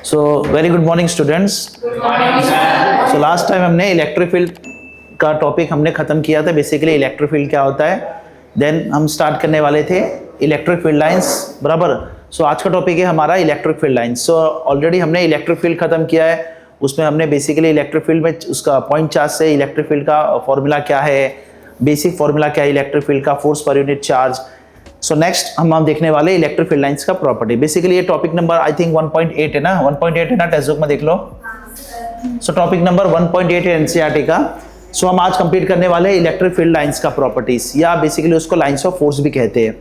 So very good morning students. So last time हमने electric field का topic हमने ख़त्म किया था, बेसिकली इलेक्ट्रिक फील्ड क्या होता है। देन हम स्टार्ट करने वाले थे इलेक्ट्रिक फील्ड लाइंस, बराबर। सो आज का टॉपिक है हमारा electric field lines. So already हमने इलेक्ट्रिक फील्ड ख़त्म किया है, उसमें हमने बेसिकली इलेक्ट्रिक फील्ड में उसका पॉइंट चार्ज से इलेक्ट्रिक फील्ड का फॉर्मूला क्या है, बेसिक फॉर्मूला क्या है इलेक्ट्रिक फील्ड का, force per unit charge. So next हम देखने वाले इलेक्ट्रिक फील्ड लाइंस का प्रॉपर्टी। बेसिकली ये टॉपिक नंबर आई थिंक 1.8 है ना, 1.8 है ना, टेक्स्ट बुक में देख लो। सो टॉपिक नंबर 1.8 है एनसीईआरटी का। सो हम आज कंप्लीट करने वाले इलेक्ट्रिक फील्ड लाइंस का प्रॉपर्टीज, या बेसिकली उसको लाइंस ऑफ फोर्स भी कहते हैं।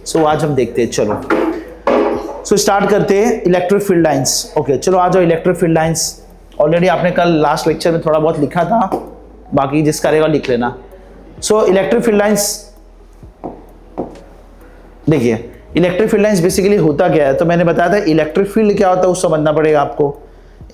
सो आज हम देखते हैं, चलो सो स्टार्ट करते हैं इलेक्ट्रिक फील्ड लाइंस। ओके चलो आ जाओ इलेक्ट्रिक फील्ड लाइंस। ऑलरेडी आपने कल लास्ट लेक्चर में थोड़ा बहुत लिखा था, बाकी जिस करेगा लिख लेना। सो इलेक्ट्रिक फील्ड लाइंस देखिए, इलेक्ट्रिक फील्ड लाइंस बेसिकली होता क्या है, तो मैंने बताया था इलेक्ट्रिक फील्ड क्या होता है उसको समझना पड़ेगा आपको।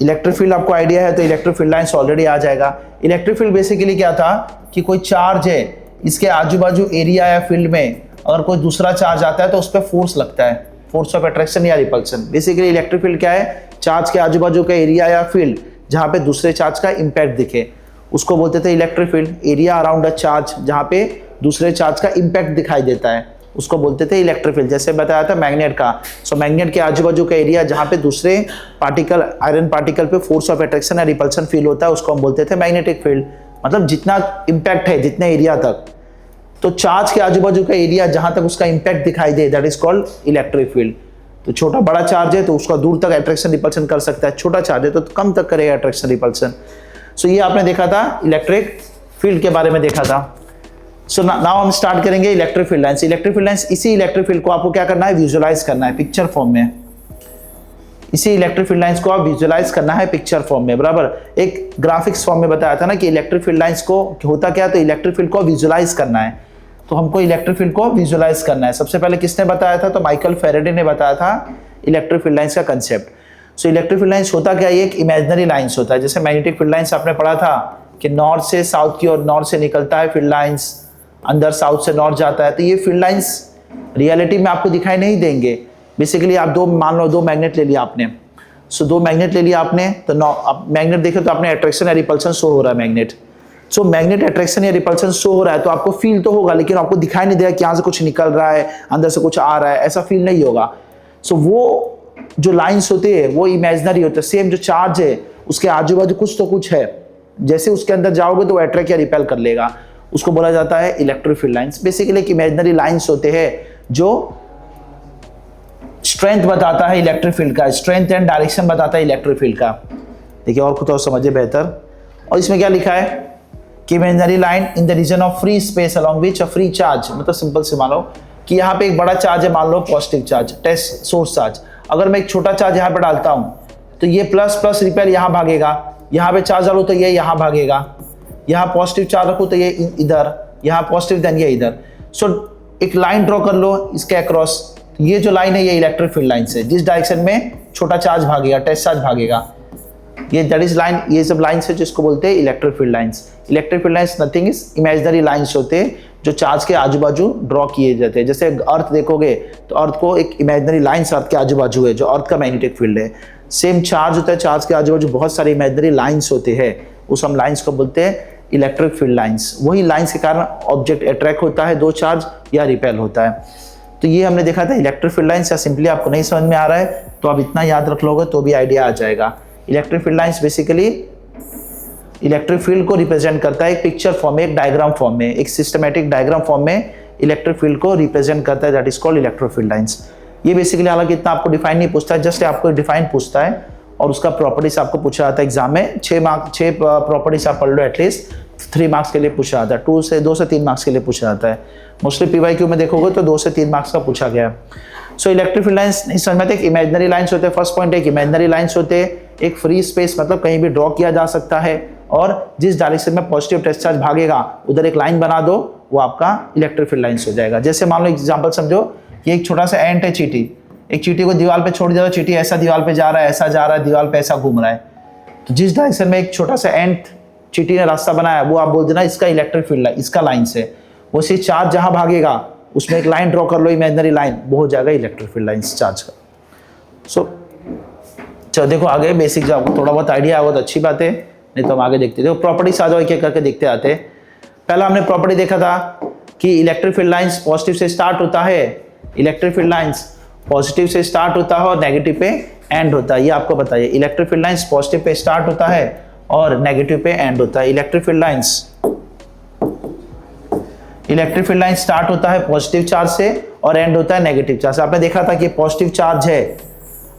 इलेक्ट्रिक फील्ड आपको आइडिया है तो इलेक्ट्रिक फील्ड लाइंस ऑलरेडी आ जाएगा। इलेक्ट्रिक फील्ड बेसिकली क्या था कि कोई चार्ज है, इसके आजू बाजू एरिया या फील्ड में अगर कोई दूसरा चार्ज आता है तो उस पर फोर्स लगता है, फोर्स ऑफ अट्रैक्शन या रिपल्सन। बेसिकली इलेक्ट्रिक फील्ड क्या है, चार्ज के आजू बाजू का एरिया या फील्ड जहाँ पे दूसरे चार्ज का इंपैक्ट दिखे उसको बोलते थे electric field. Area around a charge जहाँ पे दूसरे चार्ज का इंपैक्ट दिखाई देता है उसको बोलते थे इलेक्ट्रिक फील्ड। जैसे बताया था मैग्नेट का, सो मैग्नेट के आजू बाजू का एरिया जहाँ पे दूसरे पार्टिकल, आयरन पार्टिकल पे फोर्स ऑफ अट्रैक्शन या रिपल्सन फील होता है उसको हम बोलते थे मैग्नेटिक फील्ड। मतलब जितना इंपैक्ट है, जितने एरिया तक, तो चार्ज के आजू बाजू का एरिया जहाँ तक उसका इंपैक्ट दिखाई दे, that is called electric field. तो छोटा बड़ा चार्ज है तो उसका दूर तक अट्रैक्शन रिपल्सन कर सकता है, छोटा चार्ज है तो कम तक करेगा अट्रैक्शन रिपल्सन। सो ये आपने देखा था इलेक्ट्रिक फील्ड के बारे में देखा था। सो नाउ हम स्टार्ट करेंगे electric field lines. Electric field lines, इसी इलेक्ट्रिक फील्ड को आपको क्या करना है, विजुअलाइज करना है पिक्चर फॉर्म में। इसी इलेक्ट्रिक फील्ड लाइंस को आप विजुअलाइज करना है पिक्चर फॉर्म में, बराबर। एक ग्राफिक्स फॉर्म में बताया था ना कि इलेक्ट्रिक फील्ड लाइंस को होता क्या, तो इलेक्ट्रिक फील्ड को विजुअलाइज करना है। तो हमको इलेक्ट्रिक फील्ड को विजुअलाइज करना है। सबसे पहले किसने बताया था, तो माइकल फैराडे ने बताया था इलेक्ट्रिक फील्ड लाइंस का concept. So electric field lines होता क्या है, एक इमेजिनरी लाइंस होता है। जैसे मैग्नेटिक फील्ड लाइंस आपने पढ़ा था कि नॉर्थ से साउथ की ओर, नॉर्थ से निकलता है फील्ड लाइंस, अंदर साउथ से नॉर्थ जाता है। तो ये फील्ड लाइंस रियलिटी में आपको दिखाई नहीं देंगे। बेसिकली आप मान लो दो मैग्नेट ले लिया आपने, सो दो मैग्नेट ले लिया आपने, तो मैग्नेट देखे तो आपने अट्रैक्शन या रिपल्सन शो हो रहा है मैग्नेट। सो मैग्नेट अट्रैक्शन या रिपल्सन शो हो रहा है तो आपको फील तो होगा, लेकिन आपको दिखाई नहीं देगा कि यहाँ से कुछ निकल रहा है, अंदर से कुछ आ रहा है, ऐसा फील नहीं होगा। सो वो जो लाइंस होते हैं वो इमेजिनरी होते हैं। सेम जो चार्ज है उसके आजू बाजू कुछ तो कुछ है, जैसे उसके अंदर जाओगे तो वो अट्रैक्ट या रिपेल कर लेगा, उसको बोला जाता है इलेक्ट्रिक फील्ड लाइंस। बेसिकली एक इमेजिनरी लाइंस होते हैं जो स्ट्रेंथ बताता है इलेक्ट्रिक फील्ड का, स्ट्रेंथ एंड डायरेक्शन बताता है इलेक्ट्रिक फील्ड का। देखिए और कुछ और समझिए बेहतर। और इसमें क्या लिखा है कि imaginary line in the region of free space along which a free charge, मतलब सिंपल से मान लो कि यहाँ पे एक बड़ा चार्ज है, मान लो positive charge, test source charge. अगर मैं एक छोटा चार्ज यहाँ पे डालता हूँ तो ये प्लस प्लस रिपेल यहाँ भागेगा, यहाँ पे चार्ज डालूँ तो ये यहाँ भागेगा, यहाँ पॉजिटिव चार्ज रखूँ तो ये इधर, यहाँ पॉजिटिव देन ये इधर। सो एक लाइन ड्रॉ कर लो इसके अक्रॉस, ये जो लाइन है ये इलेक्ट्रिक फील्ड लाइन है, जिस डायरेक्शन में छोटा चार्ज भागेगा, टेस्ट चार्ज भागेगा, ये दैट इज लाइन। ये सब लाइन्स है जिसको बोलते हैं electric field lines. Electric field lines nothing is imaginary lines होते हैं जो चार्ज के आजू बाजू ड्रॉ किए जाते हैं। जैसे अर्थ देखोगे तो अर्थ को एक इमेजिनरी लाइंस अर्थ के आजू बाजू है जो अर्थ का मैग्नेटिक फील्ड है। सेम चार्ज होता है, चार्ज के आजू बाजू बहुत सारे इमेजिनरी लाइंस होते हैं, उस हम लाइंस को बोलते हैं इलेक्ट्रिक फील्ड लाइंस। वही लाइंस के कारण ऑब्जेक्ट अट्रैक्ट होता है, दो चार्ज या रिपेल होता है। तो ये हमने देखा था इलेक्ट्रिक फील्ड लाइंस। या सिंपली आपको नहीं समझ में आ रहा है तो आप इतना याद रख लोगे तो भी आइडिया आ जाएगा। Electric field lines basically electric field को रिप्रेजेंट करता है एक पिक्चर फॉर्म में, एक डायग्राम फॉर्म में, एक सिस्टमैटिक डायग्राम फॉर्म में इलेक्ट्रिक फील्ड को रिप्रेजेंट करता है, that is called electric field lines. ये बेसिकली हालांकि इतना आपको डिफाइन नहीं पूछता है, जस्ट आपको डिफाइन पूछता है और उसका प्रॉपर्टीज आपको पूछा जाता है एग्जाम में। 6 प्रॉपर्टीज आप पढ़ लो, एटलीस्ट 3 मार्क्स के लिए पूछा जाता है, 2 से 3 मार्क्स के लिए पूछा जाता है। मोस्टली पीवाईक्यू में देखोगे तो 2 से 3 मार्क्स का पूछा गया है। सो इलेक्ट्रिक फील्ड लाइंस नहीं समझ में आते, एक इमेजिनरी लाइंस होते हैं। फर्स्ट पॉइंट एक इमेजिनरी लाइंस होते हैं, एक फ्री स्पेस मतलब कहीं भी ड्रॉ किया जा सकता है, और जिस डायरेक्शन में पॉजिटिव टेस्ट चार्ज भागेगा उधर एक लाइन बना दो, वो आपका इलेक्ट्रिक फील्ड लाइंस हो जाएगा। जैसे मान लो एग्जांपल समझो कि एक छोटा सा एंट है चींटी, एक चींटी को दीवार पे छोड़ दिया तो चींटी ऐसा दीवार पे जा रहा है, ऐसा जा रहा है, दीवार पे ऐसा घूम रहा है। तो जिस डायरेक्शन में एक छोटा सा एंट चींटी ने रास्ता बनाया वो आप बोल देना इसका इलेक्ट्रिक फील्ड है, इसका लाइन से। वो से चार्ज जहां भागेगा उसमें एक लाइन ड्रॉ कर लो, इमेजिनरी लाइन, वो हो जाएगा इलेक्ट्रिक फील्ड लाइंस चार्ज का। सो चलो देखो आगे बेसिक, जो आपको थोड़ा बहुत आइडिया होगा तो अच्छी बात है, नहीं तो हम आगे देखते। देखो प्रॉपर्टीज आ जाओ एक एक करके देखते आते। पहला हमने प्रॉपर्टी देखा था कि इलेक्ट्रिक फील्ड लाइंस पॉजिटिव से स्टार्ट होता है, इलेक्ट्रिक फील्ड लाइंस पॉजिटिव से स्टार्ट होता है और नेगेटिव पे एंड होता है। ये आपको बताइए, electric field lines positive pay start होता है और नेगेटिव पे एंड होता है। इलेक्ट्रिक फील्ड लाइंस स्टार्ट होता है पॉजिटिव चार्ज से और एंड होता है नेगेटिव चार्ज से। आपने देखा था कि पॉजिटिव चार्ज है,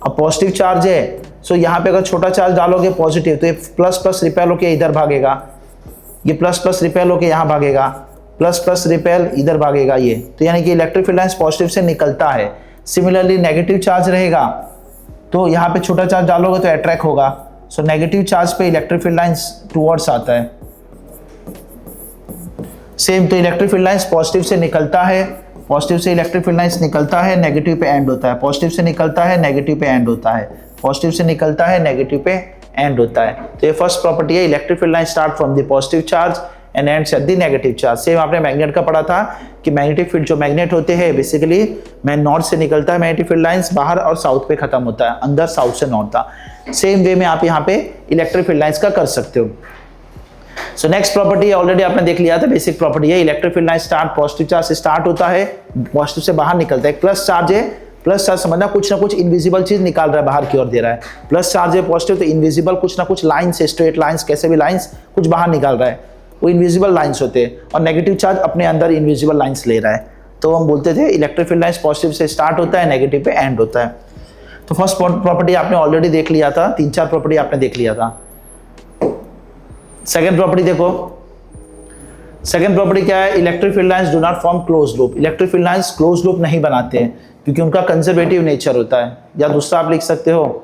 अब पॉजिटिव चार्ज है सो यहाँ पे अगर छोटा चार्ज डालोगे पॉजिटिव तो ये प्लस प्लस रिपेल होके इधर भागेगा, ये प्लस प्लस रिपेल होके यहाँ भागेगा, प्लस प्लस रिपेल इधर भागेगा ये, तो यानी कि इलेक्ट्रिक फील्ड लाइंस पॉजिटिव से निकलता है। सिमिलरली नेगेटिव चार्ज रहेगा तो यहाँ पे छोटा चार्ज डालोगे तो अट्रैक्ट होगा, सो नेगेटिव चार्ज पे इलेक्ट्रिक फील्ड लाइंस टुवर्ड्स आता है। सेम तो इलेक्ट्रिक फील्ड लाइंस पॉजिटिव से निकलता है, पॉजिटिव से इलेक्ट्रिक फील्ड लाइंस निकलता है, नेगेटिव पे एंड होता है, पॉजिटिव से निकलता है, नेगेटिव पे एंड होता है, पॉजिटिव से निकलता है, नेगेटिव पे एंड होता है। तो ये फर्स्ट प्रॉपर्टी है, electric field line start from the positive charge and ends at the negative charge. Same आपने मैग्नेट का पढ़ा था कि मैग्नेटिक फील्ड, जो मैग्नेट होते हैं बेसिकली मैं नॉर्थ से निकलता है मैग्नेटिक फील्ड लाइंस, बाहर और साउथ पे खत्म होता है, अंदर साउथ से नॉर्थ था। सेम वे में आप यहाँ पे इलेक्ट्रिक फील्ड लाइंस का कर सकते हो। सो नेक्स्ट प्रॉपर्टी ऑलरेडी आपने देख लिया था, बेसिक प्रॉपर्टी है, electric field line start positive charge से स्टार्ट होता है, पॉजिटिव से बाहर निकलता है। प्लस चार्ज है, प्लस चार्ज समझना कुछ ना कुछ इनविजिबल चीज निकाल रहा है, बाहर की ओर दे रहा है। प्लस चार्ज है पॉजिटिव तो इनविजिबल कुछ ना कुछ लाइंस, स्ट्रेट लाइंस, कैसे भी लाइंस कुछ बाहर निकाल रहा है, वो इनविजिबल लाइंस होते हैं। और नेगेटिव चार्ज अपने अंदर इनविजिबल लाइंस ले रहा है, तो हम बोलते थे इलेक्ट्रिक फील्ड लाइंस पॉजिटिव से स्टार्ट होता है, नेगेटिव पे एंड होता है। तो फर्स्ट प्रॉपर्टी आपने ऑलरेडी देख लिया था, 3-4 प्रॉपर्टी आपने देख लिया था। सेकेंड प्रॉपर्टी देखो, सेकेंड प्रॉपर्टी क्या है, electric field lines do not form close loop. Electric field lines close loop नहीं बनाते हैं क्योंकि उनका कंजर्वेटिव नेचर होता है। या दूसरा आप लिख सकते हो,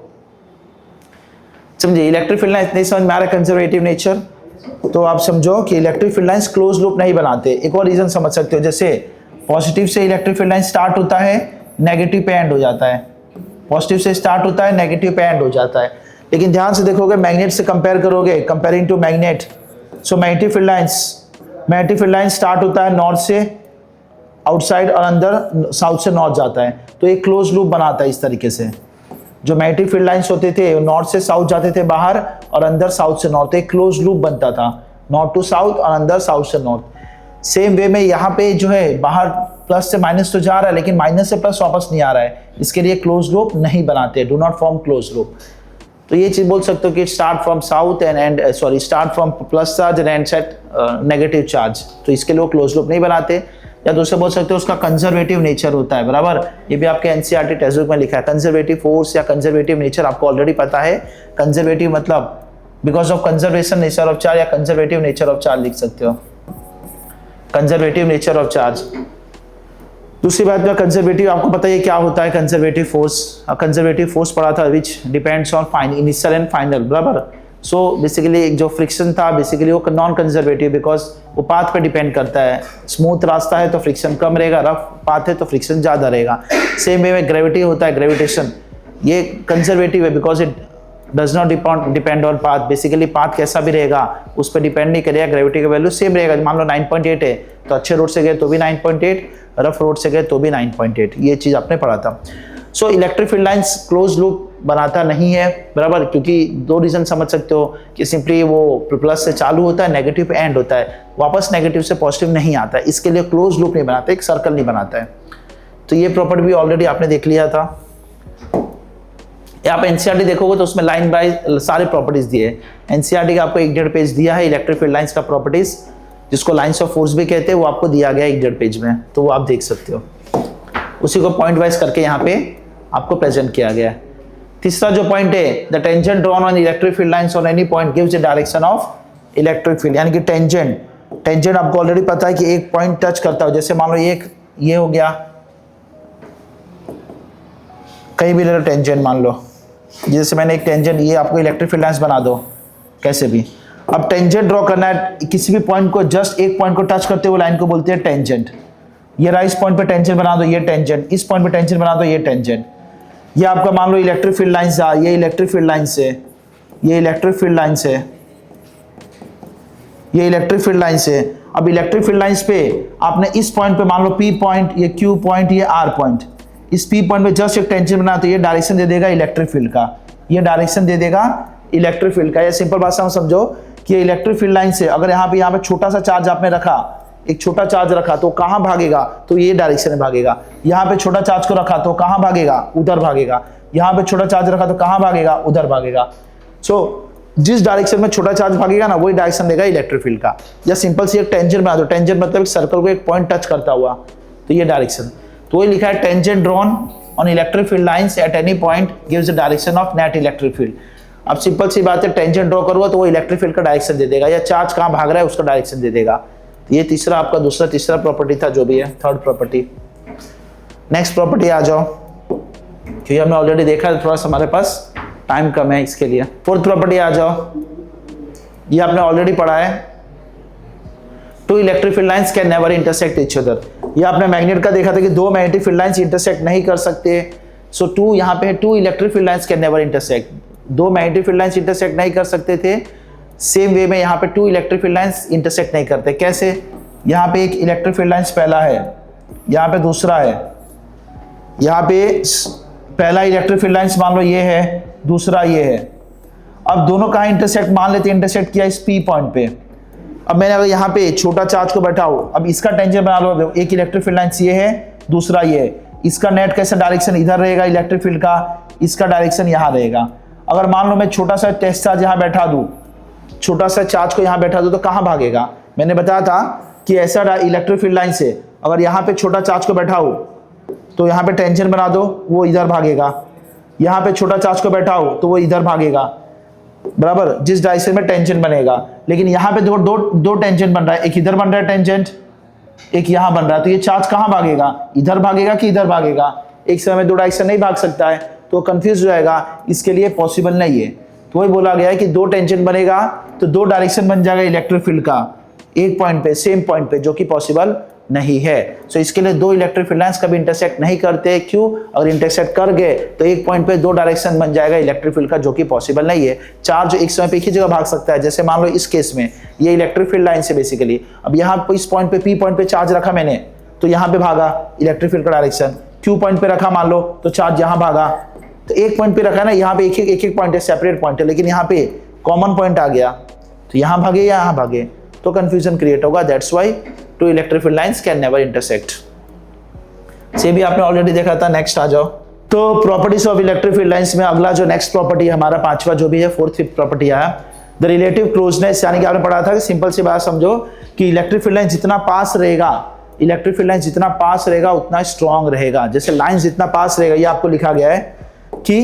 समझिए इलेक्ट्रिक फील्ड लाइंस नहीं समझ में आ रहा कंजर्वेटिव नेचर, तो आप समझो कि electric field lines close loop नहीं बनाते। एक और रीजन समझ सकते हो, जैसे पॉजिटिव से इलेक्ट्रिक फील्ड लाइंस स्टार्ट होता है, नेगेटिव पे एंड हो जाता है, पॉजिटिव से स्टार्ट होता है, नेगेटिव पे एंड हो जाता है। लेकिन ध्यान से देखोगे, मैग्नेट से कंपेयर करोगे, comparing to magnet, so magnetic field line start होता है नॉर्थ से आउटसाइड और अंदर साउथ से नॉर्थ जाता है, तो एक क्लोज लूप बनाता है इस तरीके से। जो मैग्नेटिक फील्ड लाइंस होते थे नॉर्थ से साउथ जाते थे बाहर और अंदर साउथ से नॉर्थ, एक क्लोज लूप बनता था, नॉर्थ टू साउथ और अंदर साउथ से नॉर्थ। सेम वे में यहाँ पे जो है बाहर प्लस से माइनस तो जा रहा है लेकिन माइनस से प्लस वापस नहीं आ रहा है, इसके लिए क्लोज लूप नहीं बनाते, do not form close loop. तो ये चीज बोल सकते हो कि start from south and start from plus charge and ends at negative charge, तो इसके लिए वो क्लोज लूप नहीं बनाते। या दूसरे बोल सकते हो उसका कंजर्वेटिव नेचर होता है, बराबर। ये भी आपके एनसीईआरटी टेक्स्ट बुक में लिखा है, कंजर्वेटिव फोर्स या कंजर्वेटिव नेचर आपको ऑलरेडी पता है। कंजर्वेटिव मतलब because of conservation nature of charge या कंजर्वेटिव नेचर ऑफ चार्ज लिख सकते हो, कंजर्वेटिव नेचर ऑफ चार्ज। दूसरी बात में कंजर्वेटिव आपको पता है क्या होता है, कंजर्वेटिव फोर्स पढ़ा था which depends on initial and final, बराबर। सो बेसिकली जो फ्रिक्शन था बेसिकली वो नॉन कंजर्वेटिव, बिकॉज वो पाथ पे डिपेंड करता है। स्मूथ रास्ता है तो फ्रिक्शन कम रहेगा, रफ पाथ है तो फ्रिक्शन ज्यादा रहेगा। सेम वे में ग्रेविटी होता है, ग्रेविटेशन ये कंजर्वेटिव है because it does not depend on path. Basically path कैसा भी रहेगा उस पर डिपेंड नहीं करेगा, ग्रेविटी का वैल्यू सेम रहेगा। मान लो 9.8 है तो अच्छे रोड से गए तो भी 9.8, रफ रोड से गए तो भी 9.8, ये चीज आपने पढ़ा था। So electric field lines close loop बनाता नहीं है, बराबर, क्योंकि दो रीजन समझ सकते हो कि सिंपली वो प्लस से चालू होता है, नेगेटिव पे एंड होता है, वापस नेगेटिव से पॉजिटिव नहीं आता है, इसके लिए क्लोज लूप नहीं बनाता, एक सर्कल नहीं बनाता है। तो ये प्रॉपर्टी भी ऑलरेडी आपने देख लिया था। आप एनसीईआरटी देखोगे तो उसमें लाइन बाय सारे प्रॉपर्टीज दिए। एनसीईआरटी का आपको 1.5 पेज दिया है इलेक्ट्रिक फील्ड लाइंस का प्रॉपर्टीज, जिसको लाइंस ऑफ फोर्स भी कहते हैं, वो आपको दिया गया 1.5 पेज में, तो वो आप देख सकते हो। उसी को पॉइंट वाइज करके यहाँ पे आपको प्रेजेंट किया गया है। तीसरा जो पॉइंट है, the tangent drawn on electric field lines on any point gives the direction of electric field, यानी कि टेंजेंट आपको ऑलरेडी पता है कि एक पॉइंट टच करता है। जैसे मान लो ये हो गया, कहीं भी ले लो टेंजेंट, मान लो जैसे मैंने एक टेंजेंट, ये आपको इलेक्ट्रिक फील्ड लाइंस बना दो कैसे भी। अब टेंजेंट ड्रॉ करना है, किसी भी पॉइंट को जस्ट एक पॉइंट को टच करते हुए लाइन को बोलते हैं टेंजेंट। ये रहा, इस पॉइंट पे टेंजेंट बना दो, ये टेंजेंट, इस पॉइंट पे टेंजेंट बना दो, ये टेंजेंट। ये आपका मान लो इलेक्ट्रिक फील्ड लाइंस, ये इलेक्ट्रिक फील्ड लाइंस है, ये इलेक्ट्रिक फील्ड लाइंस है, ये इलेक्ट्रिक फील्ड लाइंस है। अब इलेक्ट्रिक फील्ड लाइंस पे आपने इस पॉइंट पे मान लो P पॉइंट, ये Q पॉइंट, ये R पॉइंट, इस P पॉइंट पे जस्ट एक टेंजेंट बना तो ये डायरेक्शन दे देगा इलेक्ट्रिक फील्ड का। ये डायरेक्शन दे देगा इलेक्ट्रिक फील्ड का। या सिंपल भाषा में समझो कि ये इलेक्ट्रिक फील्ड लाइन से अगर यहाँ पे छोटा सा चार्ज आपने रखा, एक छोटा चार्ज रखा तो कहाँ भागेगा, तो ये डायरेक्शन में भागेगा। यहाँ पे छोटा चार्ज को रखा तो कहाँ भागेगा, उधर भागेगा। यहाँ पे छोटा चार्ज रखा तो कहाँ भागेगा, उधर भागेगा। सो जिस डायरेक्शन में छोटा चार्ज भागेगा ना, वही डायरेक्शन देगा इलेक्ट्रिक फील्ड का। या सिंपल सी एक टेंजेंट बना दो, टेंजेंट मतलब एक सर्कल को एक पॉइंट टच करता हुआ, तो ये डायरेक्शन। तो ये लिखा है tangent drawn on electric field lines at any point gives the direction of net electric field. अब सिंपल सी बात है, टेंजेंट ड्रॉ करूंगा तो वो इलेक्ट्रिक फील्ड का डायरेक्शन दे देगा, या चार्ज कहाँ भाग रहा है उसका डायरेक्शन दे देगा। ये तीसरा आपका तीसरा प्रॉपर्टी था, जो भी है थर्ड प्रॉपर्टी। नेक्स्ट प्रॉपर्टी आ जाओ, क्योंकि हमने ऑलरेडी देखा है, थोड़ा सा हमारे पास टाइम कम है इसके लिए। फोर्थ प्रॉपर्टी आ जाओ, ये आपने ऑलरेडी पढ़ा है, two electric field lines can never intersect each other. ये आपने मैग्नेट का देखा था कि दो मैग्नेटिक फील्ड लाइंस इंटरसेक्ट नहीं कर सकते। सो टू यहाँ पे है, two electric field lines can never intersect. दो मैग्नेटिक फील्ड लाइंस इंटरसेक्ट नहीं कर सकते थे, सेम वे में यहाँ पे two electric field lines intersect नहीं करते। कैसे? यहाँ पे एक इलेक्ट्रिक फील्ड लाइंस पहला है, यहाँ पे दूसरा है, यहाँ पे पहला इलेक्ट्रिक फील्ड लाइंस मान लो ये है, दूसरा ये है। अब दोनों कहाँ इंटरसेक्ट, मान लेते हैं इंटरसेक्ट किया इस पी पॉइंट पे। अब मैंने अगर यहाँ पे छोटा चार्ज को बैठाऊं, अब इसका टेंजेंट बना लो, एक इलेक्ट्रिक फील्ड लाइंस ये है, दूसरा ये है। इसका नेट कैसा डायरेक्शन इधर रहेगा इलेक्ट्रिक फील्ड का, इसका डायरेक्शन यहाँ रहेगा। अगर मान लो मैं छोटा सा टेस्ट चार्ज यहाँ बैठा दूं, छोटा सा चार्ज को यहाँ बैठा दूं तो कहाँ भागेगा? मैंने बताया था कि ऐसा इलेक्ट्रिक फील्ड लाइन से अगर यहाँ पे छोटा चार्ज को बैठाओ तो यहाँ पे टेंजेंट बना दो, वो इधर भागेगा। यहाँ पे छोटा चार्ज को बैठाओ तो वो इधर भागेगा, बराबर, जिस डायरेक्शन में टेंजेंट बनेगा। लेकिन यहाँ पे दो दो दो टेंजेंट बन रहा है, एक इधर बन रहा है टेंजेंट, एक यहाँ बन रहा है। तो ये चार्ज कहाँ भागेगा, इधर भागेगा कि इधर भागेगा? एक समय में दो डायरेक्शन नहीं भाग सकता है, तो कंफ्यूज हो जाएगा, इसके लिए पॉसिबल नहीं है। तो वही बोला गया है कि दो टेंजेंट बनेगा तो दो डायरेक्शन बन जाएगा इलेक्ट्रिक फील्ड का एक पॉइंट पे, सेम पॉइंट पे, जो कि पॉसिबल नहीं है। सो इसके लिए दो इलेक्ट्रिक फील्ड लाइंस कभी इंटरसेक्ट नहीं करते। क्यों? अगर इंटरसेक्ट कर गए तो एक पॉइंट पे दो डायरेक्शन बन जाएगा इलेक्ट्रिक फील्ड का, जो कि पॉसिबल नहीं है। चार्ज एक समय पे एक ही जगह भाग सकता है। जैसे मान लो इस केस में ये इलेक्ट्रिक फील्ड लाइन से बेसिकली, अब यहाँ पे इस पॉइंट पे पी पॉइंट पे चार्ज रखा मैंने, तो यहाँ पे भागा इलेक्ट्रिक फील्ड का डायरेक्शन। क्यू पॉइंट पे रखा मान लो तो चार्ज यहाँ भागा। तो एक पॉइंट पे रखा है ना, यहाँ पे एक एक पॉइंट है, सेपरेट पॉइंट है, लेकिन यहाँ पे कॉमन पॉइंट आ गया तो यहाँ भागे या यहाँ भागे, तो कंफ्यूजन क्रिएट होगा। That's why two electric field lines can never intersect. से भी आपने ऑलरेडी देखा था। नेक्स्ट आ जाओ, तो properties of electric field lines में अगला जो नेक्स्ट प्रॉपर्टी है हमारा पांचवा जो भी है, फोर्थ फिफ्थ प्रॉपर्टी आया, द रिलेटिव क्लोजनेस। यानी कि आपने पढ़ा था कि सिंपल सी बात समझो कि इलेक्ट्रिक फील्ड लाइन जितना पास रहेगा, इलेक्ट्रिक फील्ड लाइन जितना पास रहेगा उतना स्ट्रॉन्ग रहेगा। जैसे लाइन जितना पास रहेगा, ये आपको लिखा गया है कि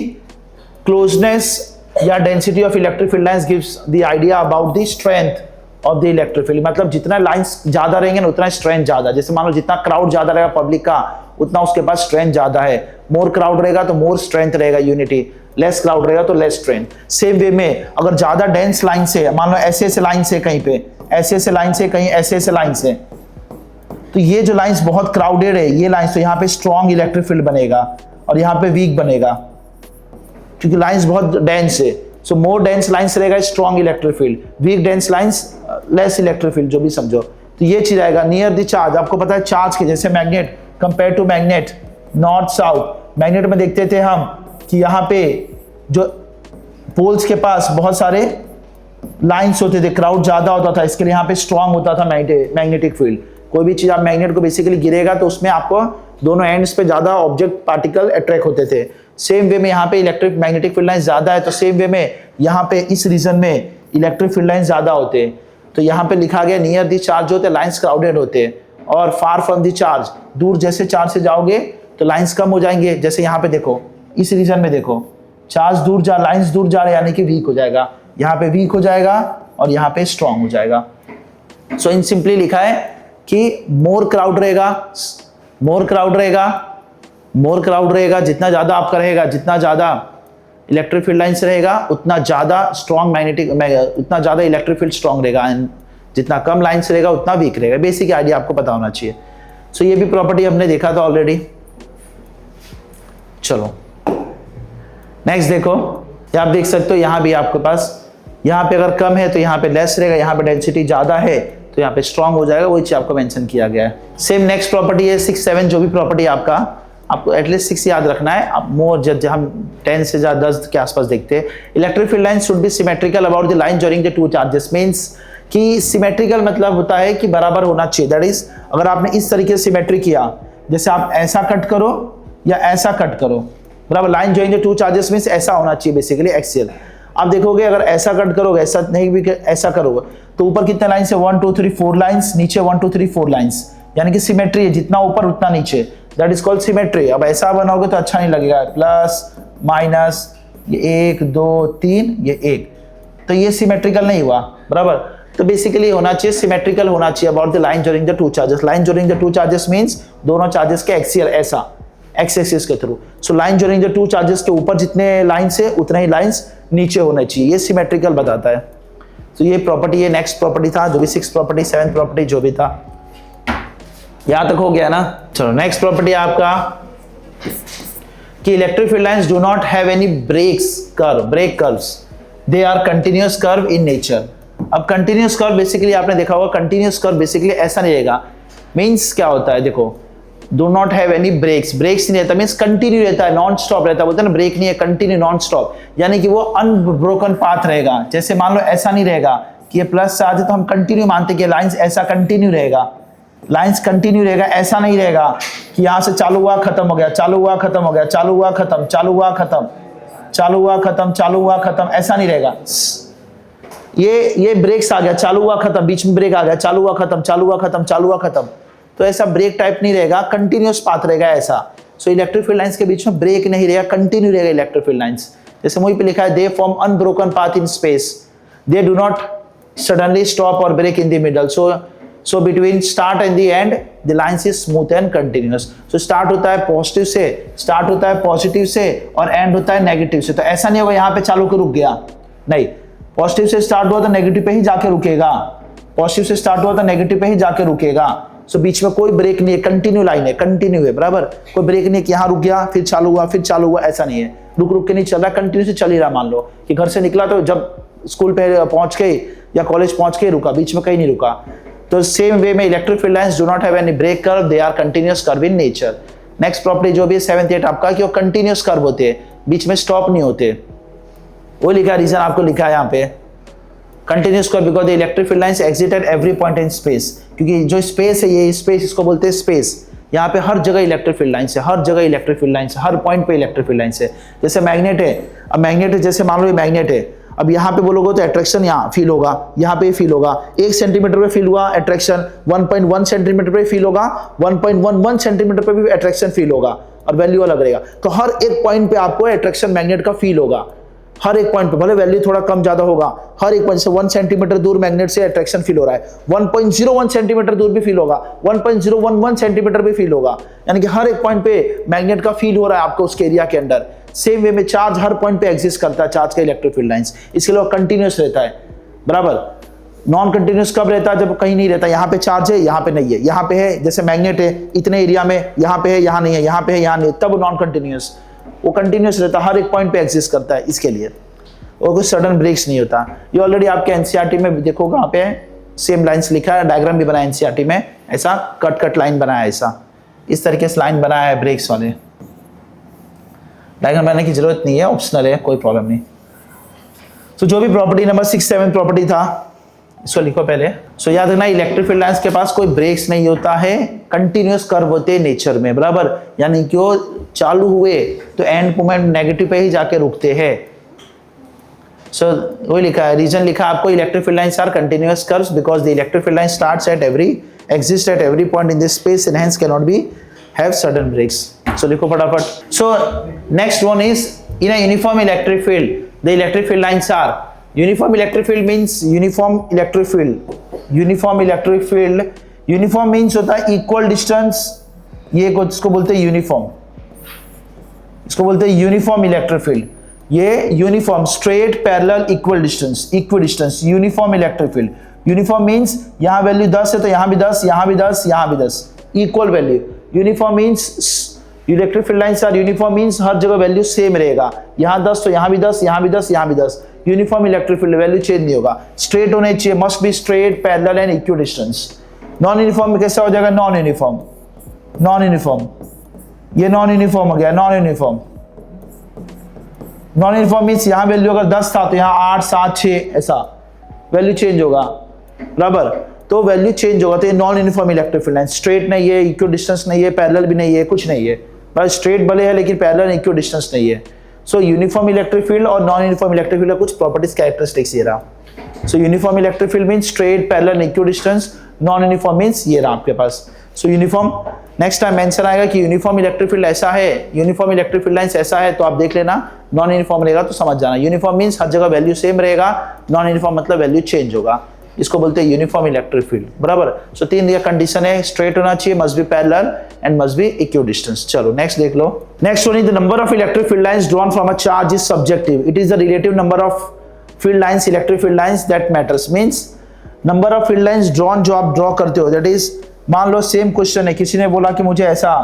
क्लोजनेस या density of electric field lines gives the idea about the strength of the electric field. मतलब जितना लाइंस ज्यादा रहेंगे ना उतना स्ट्रेंथ ज्यादा। जैसे मान लो जितना क्राउड ज्यादा रहेगा पब्लिक का, उतना उसके पास स्ट्रेंथ ज्यादा है। मोर क्राउड रहेगा तो मोर स्ट्रेंथ रहेगा, यूनिटी। लेस क्राउड रहेगा तो लेस स्ट्रेंथ। सेम वे में अगर ज्यादा डेंस लाइन से, मान लो ऐसे लाइन से कहीं पे, ऐसे लाइन से कहीं ऐसे लाइन से, तो ये जो लाइंस बहुत क्राउडेड है, ये लाइंस, तो यहाँ पे स्ट्रॉन्ग इलेक्ट्रिक फील्ड बनेगा और यहाँ पे वीक बनेगा, क्योंकि लाइंस बहुत डेंस है। सो मोर डेंस लाइंस रहेगा strong electric field, weak dense lines less electric field, जो भी समझो। तो ये चीज आएगा नियर द चार्ज। आपको पता है चार्ज के, जैसे magnet compare to magnet, north south. Magnet में देखते थे हम कि यहाँ पे जो पोल्स के पास बहुत सारे लाइंस होते थे, क्राउड ज्यादा होता था, इसके लिए यहाँ पे स्ट्रॉन्ग होता था मैग्नेटिक फील्ड। कोई भी चीज आप मैग्नेट को बेसिकली गिरेगा तो उसमें आपको दोनों एंड्स पे ज्यादा ऑब्जेक्ट पार्टिकल अट्रैक्ट होते थे। सेम वे में यहाँ पे इलेक्ट्रिक मैग्नेटिक फील्ड लाइन ज्यादा है, तो सेम वे में यहाँ पे इस रीजन में इलेक्ट्रिक फील्ड लाइन ज्यादा होते हैं। तो यहाँ पे लिखा गया नियर दी चार्ज होते लाइंस क्राउडेड होते हैं, और फार फ्रॉम दी चार्ज, दूर जैसे चार्ज से जाओगे तो लाइंस कम हो जाएंगे। जैसे यहाँ पे देखो, इस रीजन में देखो, चार्ज दूर जा, लाइंस दूर जा रहे, यानी कि वीक हो जाएगा। यहाँ पे वीक हो जाएगा और यहाँ पे स्ट्रॉन्ग हो जाएगा। सो इन सिंपली लिखा है कि मोर क्राउड रहेगा, मोर क्राउड रहेगा, मोर क्राउड रहेगा, जितना ज्यादा आपका रहेगा, जितना ज्यादा इलेक्ट्रिक फील्ड लाइंस रहेगा उतना ज्यादा स्ट्रॉन्ग मैग्नेटिक, उतना ज्यादा इलेक्ट्रिक फील्ड स्ट्रॉन्ग रहेगा, एंड जितना कम लाइंस रहेगा उतना वीक रहेगा। बेसिक आइडिया आपको पता होना चाहिए। सो ये भी प्रॉपर्टी हमने देखा था ऑलरेडी। चलो नेक्स्ट देखो, आप देख सकते हो यहाँ भी आपके पास, यहाँ पे अगर कम है तो यहाँ पे लेस रहेगा, यहाँ पे डेंसिटी ज्यादा है तो यहाँ पे स्ट्रॉन्ग हो जाएगा। वही चीज आपको मेंशन किया गया है। सेम नेक्स्ट प्रॉपर्टी है 6, 7 जो भी प्रॉपर्टी आपका आपको एटलीस्ट 6 याद रखना है। आप मोर जब हम 10 से ज़्यादा 10 के आसपास देखते हैं। Electric field line should be symmetrical about the line during the two charges, means कि सिमेट्रिकल मतलब होता है कि बराबर होना चाहिए। दैट इज अगर आपने इस तरीके से सिमेट्री किया, जैसे आप ऐसा कट करो या ऐसा कट करो, बराबर, line during the two charges means ऐसा होना चाहिए बेसिकली एक्सियल। आप देखोगे अगर ऐसा कट करोगे, ऐसा नहीं भी ऐसा करोगे तो ऊपर कितने लाइन्स है, 1 2 3 4 लाइन्स, नीचे 1 2 3 4 लाइन्स, यानी कि सिमेट्री है, जितना ऊपर उतना नीचे, दैट इज कॉल्ड सिमेट्री। अब ऐसा बनाओगे तो अच्छा नहीं लगेगा, प्लस माइनस, ये 1 2 3 ये 1, तो ये सिमेट्रिकल नहीं हुआ, बराबर। तो बेसिकली होना चाहिए सिमेट्रिकल होना चाहिए about the line during the two charges. Line during the two charges means दोनों चार्जेस के एक्सियल ऐसा एक्स एक्सिस के through. So line during the two charges के ऊपर जितने लाइन्स है उतने ही लाइन्स नीचे होने चाहिए, ये सिमेट्रिकल बताता है। तो ये प्रॉपर्टी है, नेक्स्ट प्रॉपर्टी था जो भी 6th प्रॉपर्टी 7th प्रॉपर्टी जो भी था, यहां तक हो गया ना। चलो नेक्स्ट प्रॉपर्टी आपका कि electric field lines do not have any break curves, they are continuous curve in nature. अब कंटिन्यूअस कर्व बेसिकली आपने देखा होगा, कंटिन्यूअस कर्व बेसिकली ऐसा नहीं रहेगा। मींस क्या होता है, देखो, do not have any breaks नहीं रहता, मींस कंटिन्यू रहता है, नॉन स्टॉप रहता है, बोलते हैं ना ब्रेक नहीं है, कंटिन्यू नॉन स्टॉप, यानी कि वो अनब्रोकन पाथ रहेगा। जैसे मान लो ऐसा नहीं रहेगा कि ये प्लस से आ जाए तो हम कंटिन्यू मानते कि लाइंस ऐसा कंटिन्यू रहेगा, लाइंस कंटिन्यू रहेगा, ऐसा नहीं रहेगा कि यहां से चालू हुआ खत्म हो गया, चालू हुआ खत्म हो गया, चालू हुआ खत्म, चालू हुआ खत्म, चालू हुआ खत्म, चालू हुआ खत्म, ऐसा नहीं रहेगा। ये ब्रेक्स आ गया, चालू हुआ खत्म, बीच में ब्रेक आ गया, चालू हुआ खत्म, चालू हुआ खत्म, चालू हुआ खत्म, तो ऐसा ब्रेक टाइप नहीं रहेगा, कंटिन्यूअस पाथ रहेगा ऐसा। सो इलेक्ट्रिक फील्ड लाइंस के बीच में ब्रेक नहीं रहेगा, कंटिन्यू रहेगा इलेक्ट्रिक फील्ड लाइंस। जैसे वहीं पे लिखा है, they form unbroken path in space, they do not suddenly stop और break in the middle, so between start and the end the lines is smooth and continuous. So start होता है positive से, start होता है positive से और and होता है नेगेटिव से। तो ऐसा नहीं होगा यहाँ पे चालू के रुक गया, नहीं, पॉजिटिव से स्टार्ट हुआ तो नेगेटिव पे ही जाके रुकेगा, पॉजिटिव से स्टार्ट हुआ तो नेगेटिव पे ही जाके रुकेगा। सो बीच में कोई ब्रेक नहीं है, कंटिन्यू लाइन है, कंटिन्यू है, बराबर, कोई ब्रेक नहीं है कि यहाँ रुक गया फिर चालू हुआ फिर चालू हुआ, ऐसा नहीं है, रुक रुक के नहीं चल रहा, कंटिन्यू से चल ही रहा। मान लो कि घर से निकला तो जब स्कूल पे पहुंच के या कॉलेज पहुंच के रुका, बीच में कहीं नहीं रुका। तो सेम वे में electric field lines do not have any break curve, they are continuous curve in nature. Next property जो भी है 7th 8th आपका कि वो कंटिन्यूअस कर्व होते हैं, बीच में स्टॉप नहीं होते। वो लिखा, रीजन आपको लिखा है यहाँ पे, continuous curve because the electric field lines exit eight every point in space, क्योंकि जो स्पेस है ये स्पेस, इसको बोलते हैं स्पेस, यहाँ पे हर जगह इलेक्ट्रिक फील्ड लाइंस है, हर जगह इलेक्ट्रिक फील्ड लाइंस है, हर पॉइंट पे इलेक्ट्रिक फील्ड लाइंस है। जैसे मैग्नेट है, अब मैग्नेट है, जैसे मान लो ये मैग्नेट है, अब यहाँ पे बोलोगे तो अट्रैक्शन यहाँ फील होगा, यहाँ पे फील होगा, 1 सेंटीमीटर पे फील हुआ अट्रैक्शन, 1.1 सेंटीमीटर पे फील होगा, 1.11 सेंटीमीटर पे भी अट्रैक्शन फील होगा और वैल्यू अलग रहेगा। तो हर एक पॉइंट पे आपको अट्रैक्शन मैग्नेट का फील होगा, हर एक पॉइंट पे, भले वैल्यू थोड़ा कम ज्यादा होगा, हर एक पॉइंट से 1 सेंटीमीटर दूर मैग्नेट से अट्रैक्शन फील हो रहा है, 1.01 सेंटीमीटर दूर भी फील होगा, 1.011 सेंटीमीटर भी फील होगा, यानी कि हर एक पॉइंट पे मैग्नेट का फील हो रहा है आपको उसके एरिया के अंदर। सेम वे में चार्ज हर पॉइंट पे एग्जिस्ट करता है, चार्ज का इलेक्ट्रिक फील्ड लाइंस, इसके लिए कंटिन्यूअस रहता है, बराबर। नॉन कंटिन्यूअस कब रहता है, जब कहीं नहीं रहता, यहाँ पे चार्ज है यहाँ पे नहीं है, यहाँ पे है, जैसे मैग्नेट है इतने एरिया में, यहाँ पे है यहाँ नहीं है, यहाँ पे है यहाँ नहीं है, तब नॉन कंटिन्यूअस। वो कंटिन्यूअस रहता है, हर एक पॉइंट पे एग्जिस्ट करता है, इसके लिए और कोई सडन ब्रेक्स नहीं होता। ये ऑलरेडी आपके एनसीईआरटी में देखोगे, यहाँ पे सेम लाइंस लिखा है, डायग्राम भी बनाया एनसीईआरटी में, ऐसा कट कट लाइन बनाया, ऐसा इस तरीके से लाइन बनाया है ब्रेक्स वाले। डायग्राम बनाने की जरूरत नहीं है, ऑप्शनल है, कोई प्रॉब्लम नहीं। तो जो भी प्रॉपर्टी नंबर 6 7 प्रॉपर्टी था इसको लिखो पहले। सो याद रखना, इलेक्ट्रिक फील्ड लाइंस के पास कोई ब्रेक्स नहीं होता है, कंटिन्यूअस कर्व होते हैं नेचर में, बराबर, यानी कि वो चालू हुए तो एंड मोमेंट नेगेटिव पे ही जाके रुकते हैं। सो वही लिखा है, रीजन लिखा आपको, electric field lines are continuous curves because the electric field line starts at exist at every point in this space and hence can not be have sudden breaks. So लिखो फटाफट। So next one is in a uniform electric field the electric field lines are, uniform electric field means uniform electric field, uniform electric field, uniform means होता है equal distance, ये इसको बोलते हैं uniform, इसको बोलते हैं यूनिफॉर्म इलेक्ट्रिक फील्ड। ये uniform, straight, parallel, equal distance, equidistance, uniform electric field. Uniform means यहाँ वैल्यू 10 है तो यहाँ भी 10, यहाँ भी 10, यहाँ भी 10, equal value. Uniform means electric field lines are uniform means हर जगह वैल्यू सेम रहेगा, यहाँ 10 तो यहाँ भी 10, यहाँ भी 10, यहाँ भी 10। Uniform electric field value change नहीं होगा, स्ट्रेट होने चाहिए, must be straight, parallel and equidistance. Non uniform में कैसा हो जाएगा, नॉन यूनिफॉर्म, नॉन यूनिफॉर्म, ये नॉन यूनिफॉर्म हो गया, non uniform. Non uniform means यहाँ वैल्यू अगर 10 था तो यहाँ 8, 7, 6 ऐसा वैल्यू चेंज होगा, बराबर। तो वैल्यू चेंज होगा, तो ये non uniform electric field line. Straight नहीं है, इक्वल डिस्टेंस नहीं है, पैरेलल भी नहीं है, कुछ नहीं है, बस स्ट्रेट भले है लेकिन पैरेलल इक्वल डिस्टेंस नहीं है। सो यूनिफॉर्म इलेक्ट्रिक फील्ड और नॉन यूनिफॉर्म इलेक्ट्रिक फील्ड का कुछ प्रॉपर्टीज कैरेक्टरिस्टिक्स ये रहा। So uniform electric field means straight, parallel, equal distance. Non uniform means ये रहा आपके पास। So uniform next time mention आएगा कि यूनिफॉर्म इलेक्ट्रिक फील्ड ऐसा है, यूनिफॉर्म इलेक्ट्रिक फील्ड लाइंस ऐसा है, तो आप देख लेना। नॉन यूनिफॉर्म रहेगा तो समझ जाना। यूनिफॉर्म मीन्स हर जगह वैल्यू सेम रहेगा, नॉन यूनिफॉर्म मतलब वैल्यू चेंज होगा। इसको बोलते हैं यूनिफॉर्म इलेक्ट्रिक फील्ड, बराबर। सो 3 ये कंडीशन है, स्ट्रेट होना चाहिए, must be parallel and must be equal distance. चलो नेक्स्ट देख लो। Next one is the number of electric field lines drawn from a charge is subjective, it is the relative number of field lines, electric field lines that matters. Means number of field lines drawn जो आप draw करते हो, that is, मान लो same question है, किसी ने बोला कि मुझे ऐसा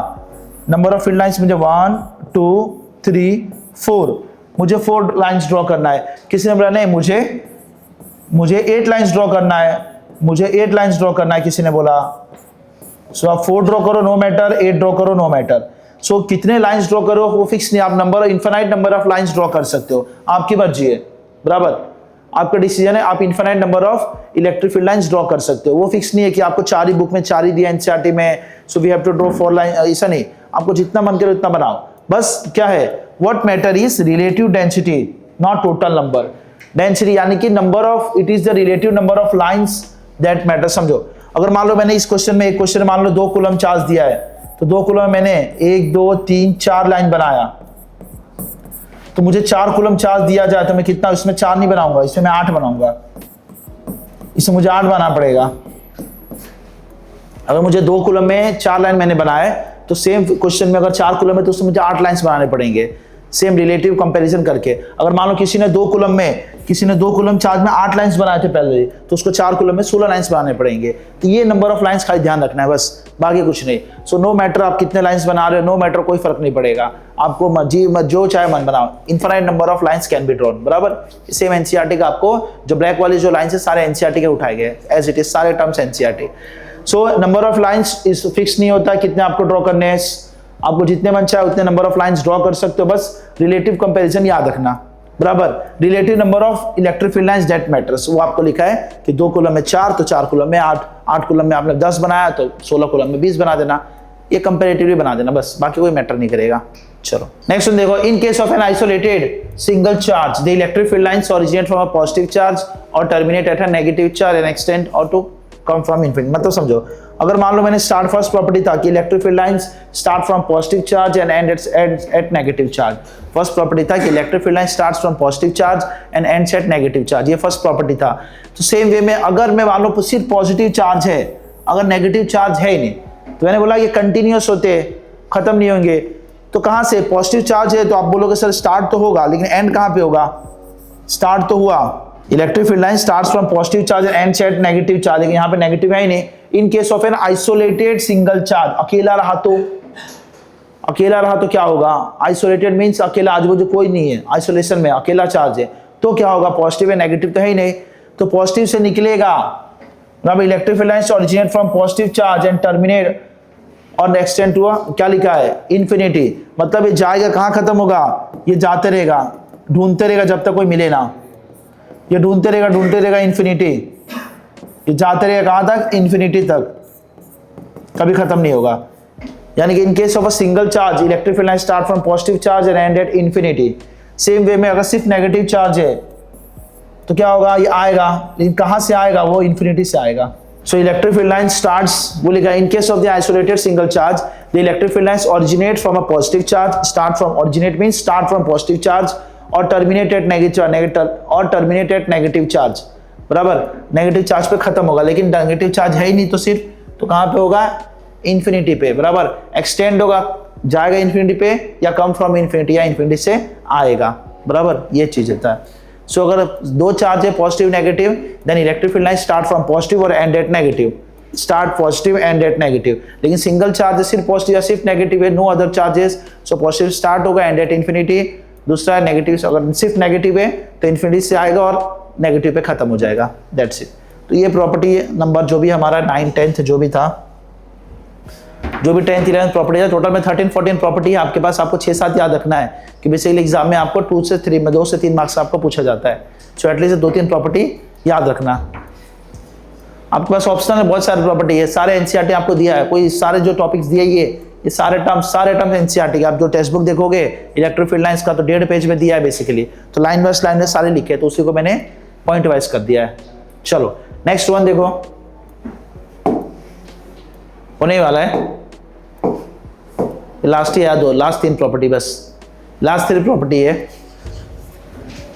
नंबर ऑफ फील्ड लाइंस मुझे 1, 2, 3, 4, मुझे 4 लाइंस ड्रॉ करना है। किसी ने बोला नहीं मुझे 8 लाइंस ड्रॉ करना है, मुझे 8 लाइंस ड्रॉ करना है, किसी ने बोला। सो आप 4 ड्रॉ करो नो मैटर, 8 ड्रॉ करो नो मैटर। सो कितने लाइंस ड्रॉ करो वो फिक्स नहीं, आप number infinite number of lines draw कर सकते हो, आपकी मर्जी है, बराबर। आपका डिसीजन है, आप infinite number of electric field lines draw कर सकते हो। वो फिक्स नहीं है कि आपको 4 ही बुक में 4 ही दिया एनसीईआरटी में, so we have to draw 4 line, ऐसा नहीं। आपको जितना मन करे उतना बनाओ, बस क्या है, what matter is relative density not total number. Density यानी कि number of, it is the relative number of lines that matter. समझो, अगर मान लो मैंने इस क्वेश्चन में, एक क्वेश्चन मान लो 2 कूलम चार्ज दिया है, तो 2 कूलम में मैंने 1, 2, 3, 4 लाइन बनाया, तो मुझे 4 कूलम चार्ज दिया जाए तो मैं कितना, इसमें 4 नहीं बनाऊंगा, इसमें मैं 8 बनाऊंगा, इसमें मुझे 8 बनाना पड़ेगा। अगर मुझे 2 कूलम में 4 लाइन मैंने बनाए, तो सेम क्वेश्चन में अगर 4 कूलम है तो उसमें मुझे 8 लाइन्स बनाने पड़ेंगे, सेम रिलेटिव कंपैरिजन करके। अगर मान लो किसी ने 2 कूलम चार्ज में 8 लाइंस बनाए थे पहले, तो उसको 4 कूलम में 16 लाइंस बनाने पड़ेंगे। तो ये नंबर ऑफ लाइंस खाली ध्यान रखना है, बस, बाकी कुछ नहीं। सो नो मैटर आप कितने लाइंस बना रहे हो, नो मैटर, कोई फर्क नहीं पड़ेगा, आपको मर्जी जो चाहे मन बनाओ। Infinite number of lines can be drawn, बराबर। सेम एनसीईआरटी का आपको जो ब्लैक वाली जो लाइंस है सारे एनसीईआरटी के उठाए गए एज इट इज, सारे terms NCERT. So number of lines इस फिक्स नहीं होता कितने आपको ड्रॉ करने हैं, आपको जितने मन चाहे उतने नंबर ऑफ लाइंस ड्रॉ कर सकते हो, बस रिलेटिव कंपैरिजन याद रखना, बराबर। Relative number of electric field lines that matters, वो आपको लिखा है कि 2 कूलम में 4 तो 4 कूलम में 8, 8 कूलम में आपने 10 बनाया तो 16 कूलम में 20 बना देना, ये कंपैरेटिवली बना देना, बस, बाकी कोई मैटर नहीं करेगा। चलो नेक्स्ट देखो। In case of an isolated single charge the electric field lines originate from a positive charge और terminate at a negative charge and extend और टू कम फ्रॉम इनफिनिटी। मतलब समझो, अगर मान लो मैंने स्टार्ट फर्स्ट प्रॉपर्टी था कि electric field lines start from positive charge and end at negative charge. First property था कि electric field line starts from positive charge and ends at negative charge, ये फर्स्ट प्रॉपर्टी था। तो same way में अगर मैं मान लो सिर्फ पॉजिटिव चार्ज है, अगर नेगेटिव चार्ज है ही नहीं, तो मैंने बोला ये कंटिन्यूअस होते, खत्म नहीं होंगे। तो कहां से, पॉजिटिव चार्ज है तो आप बोलोगे सर स्टार्ट तो होगा, लेकिन एंड कहां पे होगा, स्टार्ट तो हुआ। Electric field line starts from positive charge and ends at negative charge, लेकिन यहाँ पे नेगेटिव है ही नहीं। इन case of an isolated single charge, अकेला रहा तो क्या होगा, आइसोलेटेड मींस अकेला, आजू बाजू कोई नहीं है, आइसोलेशन में अकेला चार्ज है, तो क्या होगा, पॉजिटिव है, नेगेटिव तो है ही नहीं, तो पॉजिटिव से निकलेगा। अब electric field lines originate from positive charge and terminate और एक्सटेंड टू क्या लिखा है, इन्फिनिटी। मतलब ये जाएगा कहाँ, खत्म होगा, ये जाते रहेगा, ढूंढते रहेगा जब तक कोई मिले ना, ये ढूंढते रहेगा इन्फिनिटी, ये जाते रहेगा कहां तक, इन्फिनिटी तक, कभी खत्म नहीं होगा। यानी कि इन case of a single charge electric field line start from positive charge and end at infinity. Same way में अगर सिर्फ नेगेटिव चार्ज है तो क्या होगा, ये आएगा, लेकिन कहां से आएगा, वो इन्फिनिटी से आएगा। So electric field line starts, वो लिखा इन case of the isolated single charge the electric field lines originate from a positive charge, start from, originate means start from positive charge और टर्मिनेट एट नेगेटिव चार्ज, बराबर। Negative charge पे खत्म होगा, लेकिन negative charge है ही नहीं तो सिर्फ, तो कहां पे होगा, इन्फिनिटी पे, बराबर। एक्सटेंड होगा, जाएगा इन्फिनिटी पे, या कम फ्रॉम इन्फिनिटी, या इन्फिनिटी से आएगा, बराबर, ये चीज होता है। सो अगर 2 चार्ज है positive negative, then electric field line start from positive और end at negative, start positive end at negative. लेकिन सिंगल चार्ज है, सिर्फ पॉजिटिव या सिर्फ नेगेटिव है, no other charges, so positive start होगा एंड एट इन्फिनिटी। दूसरा है नेगेटिव, अगर सिर्फ नेगेटिव है तो इन्फिनिटी से आएगा और नेगेटिव पे खत्म हो जाएगा, दैट्स इट। तो ये प्रॉपर्टी नंबर जो भी हमारा 9, 10 जो भी था जो भी 10th 11th प्रॉपर्टी है, टोटल में 13 14 प्रॉपर्टी है आपके पास, आपको 6-7 याद रखना है कि बेसिकली एग्जाम में आपको 2 से 3 मार्क्स आपको पूछा जाता है। सो एटलीस्ट 2-3 प्रॉपर्टी याद रखना। आपके पास ऑप्शनल में बहुत सारी प्रॉपर्टी है, सारे एनसीईआरटी आपको दिया है, कोई सारे जो टॉपिक्स दिए ये सारे टर्म्स एनसीईआरटी के। आप जो टेक्स्ट बुक देखोगे इलेक्ट्रिक फील्ड लाइंस का तो 1.5 पेज में दिया है बेसिकली, तो लाइन वाइज सारे लिखे, तो उसी को मैंने पॉइंट वाइज कर दिया है। चलो नेक्स्ट वन देखो, होने वाला है लास्ट ही याद हो, लास्ट 3 प्रॉपर्टी, बस लास्ट 3 प्रॉपर्टी है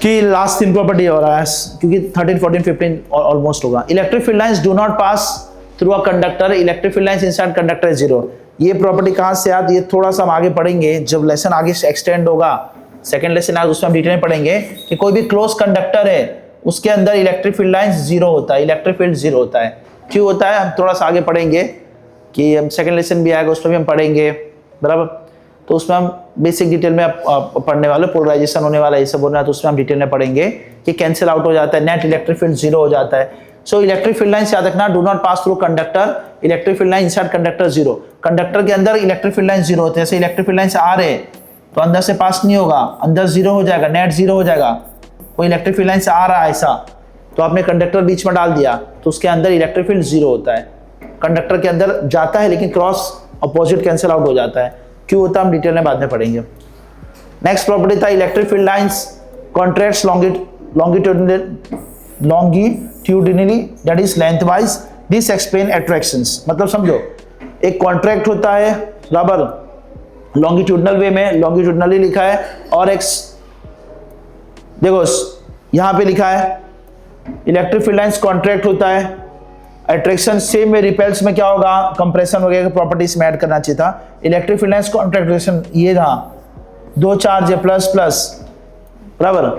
कि लास्ट 3 प्रॉपर्टी हो रहा है क्योंकि 13 14 15 ऑलमोस्ट होगा। Electric field lines do not pass through a conductor, electric field lines inside conductor is 0। ये प्रॉपर्टी कहां से याद, ये थोड़ा सा हम आगे पढ़ेंगे जब लेसन आगे एक्सटेंड होगा, सेकंड लेसन आज उसमें हम डिटेल में पढ़ेंगे कि कोई भी क्लोज कंडक्टर है उसके अंदर इलेक्ट्रिक फील्ड लाइंस 0 होता है, इलेक्ट्रिक फील्ड 0 होता है। क्यों होता है हम थोड़ा सा आगे पढ़ेंगे कि हम सेकंड लेसन भी आएगा उसमें भी हम पढ़ेंगे, बराबर। तो उसमें हम बेसिक डिटेल में पढ़ने वाले, पोलराइजेशन होने वाला है, ये सब होना है, तो उसमें हम डिटेल में पढ़ेंगे कि कैंसिल आउट हो जाता है, नेट इलेक्ट्रिक फील्ड 0 हो जाता है। सो इलेक्ट्रिक फील्ड लाइंस याद रखना, do not pass through conductor, electric field line inside conductor 0। Conductor के अंदर इलेक्ट्रिक फील्ड लाइन 0 होते हैं, जैसे इलेक्ट्रिक फील्ड लाइंस आ रहे तो अंदर से पास नहीं होगा, अंदर 0 हो जाएगा, नेट 0 हो जाएगा। कोई इलेक्ट्रिक फील्ड लाइन से आ रहा है ऐसा, तो आपने कंडक्टर बीच में डाल दिया तो उसके अंदर इलेक्ट्रिक फील्ड 0 होता है। कंडक्टर के अंदर जाता है लेकिन क्रॉस अपोजिट कैंसिल आउट हो जाता है। क्यों होता है हम डिटेल में बाद में पढ़ेंगे। नेक्स्ट प्रॉपर्टी था electric field lines contracts longitudinally that is lengthwise, this explain attractions. मतलब समझो एक कॉन्ट्रैक्ट होता है बराबर लॉन्गिट्यूडनल वे में, लॉन्गिट्यूडनली लिखा है, और एक देखो यहां पे लिखा है इलेक्ट्रिक फील्ड लाइंस कॉन्ट्रैक्ट होता है, अट्रैक्शन सेम में, रिपेल्स में क्या होगा कंप्रेशन वगैरह प्रॉपर्टीज में ऐड करना चाहिए था। इलेक्ट्रिक फील्ड लाइंस कॉन्ट्रैक्शन ये था, 2 चार्ज है प्लस प्लस, बराबर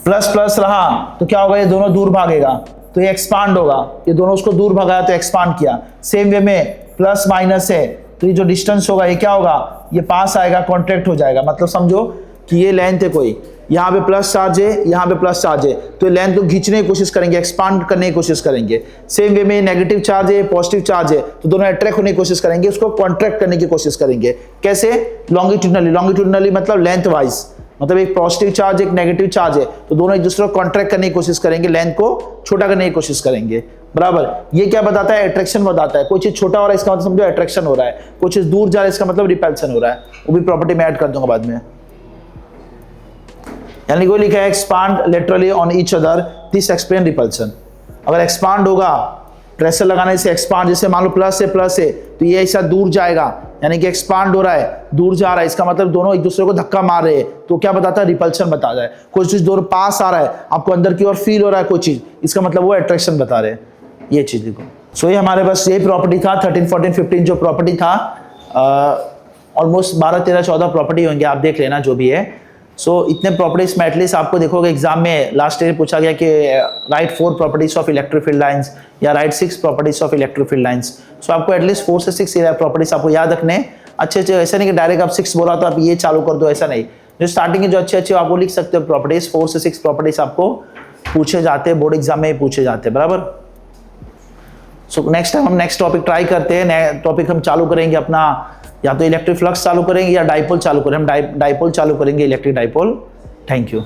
प्लस प्लस रहा तो क्या होगा, ये दोनों दूर भागेगा तो ये एक्सपांड होगा, ये दोनों उसको दूर भगाया तो एक्सपांड किया। सेम वे में प्लस माइनस है तो ये जो डिस्टेंस होगा ये क्या होगा, ये पास आएगा, कॉन्ट्रैक्ट हो जाएगा। मतलब समझो कि ये लेंथ है कोई, यहाँ पे प्लस चार्ज है, यहाँ पे प्लस चार्ज है, तो लेंथ को खींचने की कोशिश करेंगे, एक्सपांड करने की कोशिश करेंगे। सेम वे में नेगेटिव चार्ज है, पॉजिटिव चार्ज है, तो दोनों अट्रैक्ट होने की कोशिश करेंगे, उसको कॉन्ट्रैक्ट करने की कोशिश करेंगे। कैसे, लॉन्गिट्यूडनली, लॉन्गिट्यूडनली मतलब लेंथ वाइज, मतलब एक पॉजिटिव चार्ज एक नेगेटिव चार्ज है तो दोनों एक दूसरे को कॉन्ट्रैक्ट करने की कोशिश करेंगे, लेंथ को छोटा करने की कोशिश करेंगे, बराबर। ये क्या बताता है, अट्रैक्शन बताता है। कोई चीज छोटा हो रहा है इसका मतलब समझो अट्रैक्शन हो रहा है, कोई चीज दूर जा रहा है इसका मतलब रिपल्शन हो रहा है। वो भी प्रॉपर्टी में ऐड कर दूंगा बाद में। यानी कोई लिखा है expand laterally on each other, this explain repulsion. अगर एक्सपांड होगा प्रेशर लगाने से एक्सपांड, जैसे मान लो प्लस है तो ये ऐसा दूर जाएगा, यानी कि एक्सपांड हो रहा है, दूर जा रहा है, इसका मतलब दोनों एक दूसरे को धक्का मार रहे हैं, तो क्या बताता है, रिपल्शन बता रहा है। कोई चीज दोनों पास आ रहा है, आपको अंदर की ओर फील हो रहा है कोई चीज, इसका मतलब वो अट्रैक्शन बता रहे हैं। ये चीज देखो। सो ये हमारे पास ये प्रॉपर्टी था 13 14 15 जो प्रॉपर्टी था, ऑलमोस्ट 12 13 14 प्रॉपर्टी होंगे, आप देख लेना जो भी है। सो इतने प्रॉपर्टीज में एटलीस्ट आपको देखोगे एग्जाम में लास्ट ईयर पूछा गया कि write 4 properties of electric field lines या write 6 properties of electric field lines. So आपको एटलीस्ट 4 से 6 प्रॉपर्टीज आपको याद रखने अच्छे, ऐसा नहीं कि डायरेक्ट आप 6 बोला तो आप ये चालू कर दो, ऐसा नहीं। जो स्टार्टिंग के जो अच्छे आपको लिख सकते हो प्रॉपर्टीज, 4 से 6 प्रॉपर्टीज आपको पूछे जाते हैं, बोर्ड एग्जाम में पूछे जाते हैं, बराबर। सो नेक्स्ट टाइम हम नेक्स्ट टॉपिक ट्राई करते हैं। नया टॉपिक हम चालू करेंगे अपना, या तो इलेक्ट्रिक फ्लक्स चालू करेंगे या डाइपोल चालू करेंगे। हम डाइपोल चालू करेंगे, इलेक्ट्रिक डाइपोल। Thank you.